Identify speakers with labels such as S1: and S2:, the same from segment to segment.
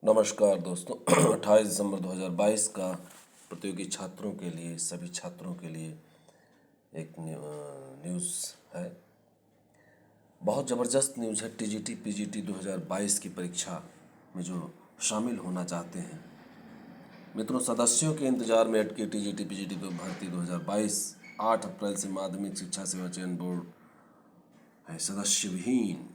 S1: नमस्कार दोस्तों। 28 दिसंबर 2022 का प्रतियोगी छात्रों के लिए, सभी छात्रों के लिए एक न्यूज़ है। बहुत ज़बरदस्त न्यूज़ है। टीजीटी पीजीटी 2022 की परीक्षा में जो शामिल होना चाहते हैं मित्रों, सदस्यों के इंतजार में अटकी टीजीटी पीजीटी तो भर्ती 2022 8 अप्रैल से माध्यमिक शिक्षा सेवा चयन बोर्ड है सदस्य विहीन।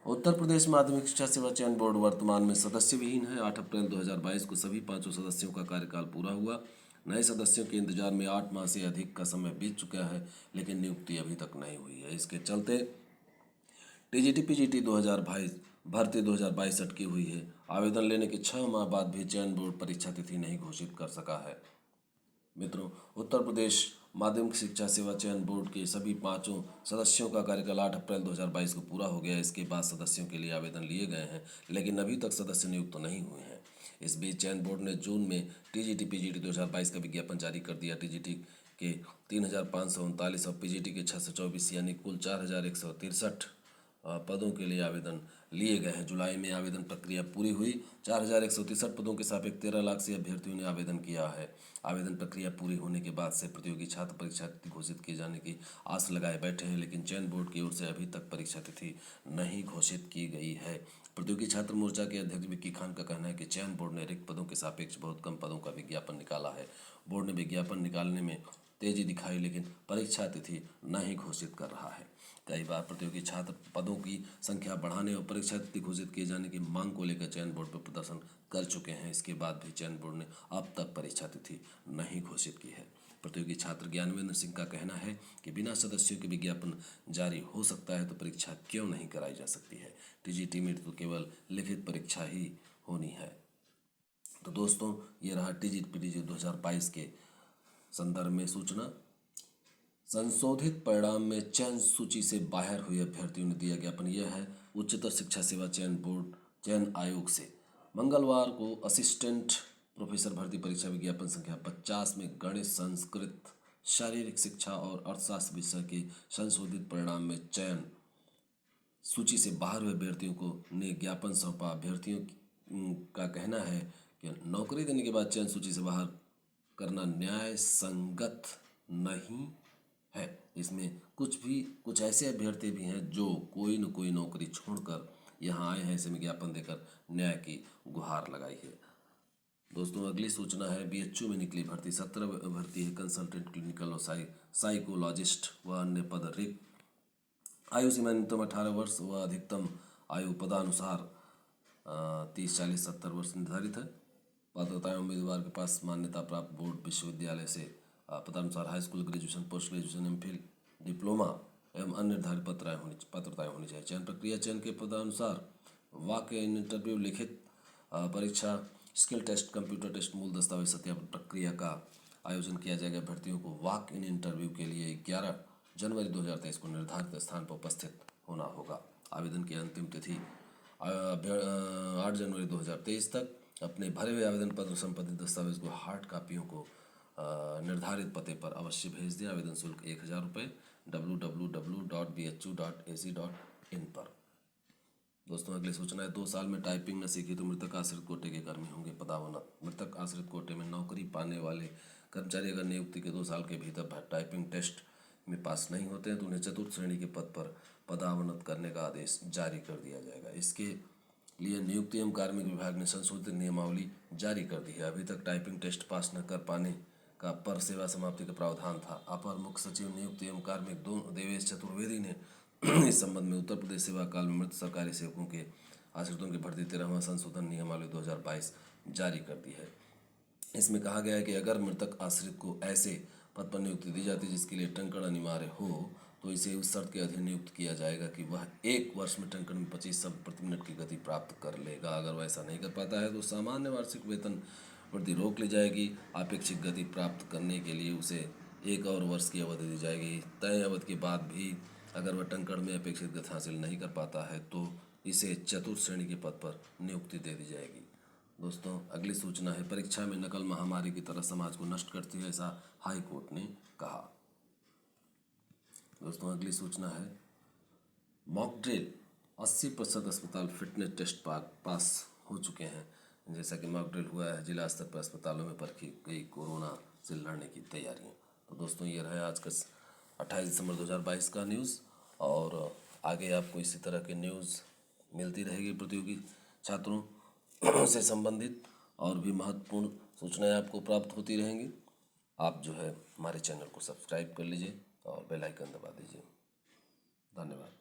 S1: उत्तर प्रदेश माध्यमिक शिक्षा सेवा चयन बोर्ड वर्तमान में सदस्य विहीन है। 8 अप्रैल 2022 को सभी पांचों सदस्यों का कार्यकाल पूरा हुआ। नए सदस्यों के इंतजार में 8 माह से अधिक का समय बीत चुका है, लेकिन नियुक्ति अभी तक नहीं हुई है। इसके चलते टीजीटी पीजीटी 2022 भर्ती 2022 अटकी हुई है। आवेदन लेने के 6 माह बाद भी चयन बोर्ड परीक्षा तिथि नहीं घोषित कर सका है। मित्रों, उत्तर प्रदेश माध्यमिक शिक्षा सेवा चयन बोर्ड के सभी पांचों सदस्यों का कार्यकाल 8 अप्रैल 2022 को पूरा हो गया। इसके बाद सदस्यों के लिए आवेदन लिए गए हैं, लेकिन अभी तक सदस्य नियुक्त नहीं हुए हैं। इस बीच चयन बोर्ड ने जून में टीजीटी पीजीटी 2022 का विज्ञापन जारी कर दिया। टीजीटी के 3,539 और पीजीटी के 624 यानी कुल 4,163 पदों के लिए आवेदन लिए गए हैं। जुलाई में आवेदन प्रक्रिया पूरी हुई। 4,163 पदों के सापेक्ष 13 लाख से अभ्यर्थियों ने आवेदन किया है। आवेदन प्रक्रिया पूरी होने के बाद से प्रतियोगी छात्र परीक्षा तिथि घोषित किए जाने की आस लगाए बैठे हैं, लेकिन चयन बोर्ड की ओर से अभी तक परीक्षा तिथि नहीं घोषित की गई है। प्रतियोगी छात्र मोर्चा के अध्यक्ष विक्की खान का कहना है कि चयन बोर्ड ने रिक्त पदों के सापेक्ष बहुत कम पदों का विज्ञापन निकाला है। बोर्ड ने विज्ञापन निकालने में तेजी दिखाई, लेकिन परीक्षा तिथि नहीं घोषित कर रहा है। कई बार प्रतियोगी छात्र पदों की संख्या बढ़ाने और परीक्षा तिथि घोषित किए जाने की मांग को लेकर चयन बोर्ड पर प्रदर्शन कर चुके हैं। इसके बाद भी चयन बोर्ड ने अब तक परीक्षा तिथि नहीं घोषित की है। प्रतियोगी छात्र ज्ञानवेंद्र सिंह का कहना है कि बिना सदस्यों के विज्ञापन जारी हो सकता है तो परीक्षा क्यों नहीं कराई जा सकती है। टीजीटी में तो केवल लिखित परीक्षा ही होनी है। तो दोस्तों, ये रहा टीजीटी पीजीटी 2022 के संदर्भ में सूचना। संशोधित परिणाम में चयन सूची से बाहर हुए अभ्यर्थियों ने दिया ज्ञापन। यह है उच्चतर शिक्षा सेवा चयन बोर्ड चयन आयोग से। मंगलवार को असिस्टेंट प्रोफेसर भर्ती परीक्षा विज्ञापन संख्या 50 में गणित, संस्कृत, शारीरिक शिक्षा और अर्थशास्त्र विषय के संशोधित परिणाम में चयन सूची से बाहर हुए अभ्यर्थियों को ने ज्ञापन सौंपा। अभ्यर्थियों का कहना है कि नौकरी देने के बाद चयन सूची से बाहर करना न्याय संगत नहीं है। इसमें कुछ ऐसे अभ्यर्थी भी हैं जो कोई न कोई नौकरी छोड़कर यहाँ आए हैं, ऐसे में ज्ञापन देकर न्याय की गुहार लगाई है। दोस्तों, अगली सूचना है बीएचयू में निकली भर्ती। 17 भर्ती है कंसल्टेंट क्लिनिकल और साइकोलॉजिस्ट व अन्य पद रिक्त। आयु सीमा न्यूनतम 18 वर्ष व अधिकतम आयु पदानुसार 30, 40, 70 वर्ष निर्धारित है। पात्रताएं उम्मीदवार के पास मान्यता प्राप्त बोर्ड विश्वविद्यालय से पदानुसार high school, graduation, post graduation, MPhil, diploma एवं अन्य निर्धारित पात्रताएं होनी चाहिए। चयन प्रक्रिया चयन के पदानुसार वॉक इन इंटरव्यू, लिखित परीक्षा, स्किल टेस्ट, कंप्यूटर टेस्ट, मूल दस्तावेज सत्यापन प्रक्रिया का आयोजन किया जाएगा। अभ्यर्थियों को वॉक इन इंटरव्यू के लिए 11 जनवरी 2023 को निर्धारित स्थान पर उपस्थित होना होगा। आवेदन की अंतिम तिथि 8 जनवरी 2023 तक। अपने भरे हुए आवेदन पत्र संबंधित दस्तावेज को हार्ड कापियों को निर्धारित पते पर अवश्य भेज दें। आवेदन शुल्क 1,000 रुपये www.bhu.ac.in पर। दोस्तों, अगली सूचना है 2 साल में टाइपिंग न सीखी तो मृतक आश्रित कोटे के कर्मी होंगे पदावनत। मृतक आश्रित कोटे में नौकरी पाने वाले कर्मचारी अगर नियुक्ति के 2 साल के भीतर टाइपिंग टेस्ट में पास नहीं होते हैं तो उन्हें चतुर्थ श्रेणी के पद पर पदावनत करने का आदेश जारी कर दिया जाएगा। इसके लिए नियुक्ति एवं कार्मिक विभाग ने संशोधित नियमावली जारी कर दी है। अभी तक टाइपिंग टेस्ट पास न कर पाने का पर सेवा समाप्ति का प्रावधान था। अपर मुख्य सचिव नियुक्ति एवं कार्मिक देवेश चतुर्वेदी ने इस संबंध में उत्तर प्रदेश सेवा काल में मृत सरकारी सेवकों के आश्रितों की भर्ती 13वां संशोधन नियमावली 2022 जारी कर दी है। इसमें कहा गया है कि अगर मृतक आश्रित को ऐसे पद पर नियुक्ति दी जाती है जिसके लिए टंकण अनिवार्य हो तो इसे उस शर्त के अधीन नियुक्त किया जाएगा कि वह 1 वर्ष में टंकण में 25 शब्द प्रति मिनट की गति प्राप्त कर लेगा। अगर वह ऐसा नहीं कर पाता है तो सामान्य वार्षिक वेतन वृद्धि रोक ली जाएगी। अपेक्षित गति प्राप्त करने के लिए उसे 1 और वर्ष की अवधि दी जाएगी। तय अवधि के बाद भी अगर वह टंकण में अपेक्षित गति हासिल नहीं कर पाता है तो इसे चतुर्थ श्रेणी के पद पर नियुक्ति दे दी जाएगी। दोस्तों, अगली सूचना है परीक्षा में नकल महामारी की तरह समाज को नष्ट करती है, ऐसा हाई कोर्ट ने कहा। दोस्तों, अगली सूचना है मॉक ड्रिल 80% अस्पताल फिटनेस टेस्ट पास हो चुके हैं। जैसा कि मॉक ड्रिल हुआ है जिला स्तर पर अस्पतालों में परखी गई कोरोना से लड़ने की तैयारियां। तो दोस्तों ये रहा आज का 28 दिसंबर 2022 का न्यूज़, और आगे आपको इसी तरह के न्यूज़ मिलती रहेगी प्रतियोगी छात्रों से संबंधित, और भी महत्वपूर्ण सूचनाएं आपको प्राप्त होती रहेंगी। आप जो है हमारे चैनल को सब्सक्राइब कर लीजिए और बेल आइकन दबा दीजिए। धन्यवाद।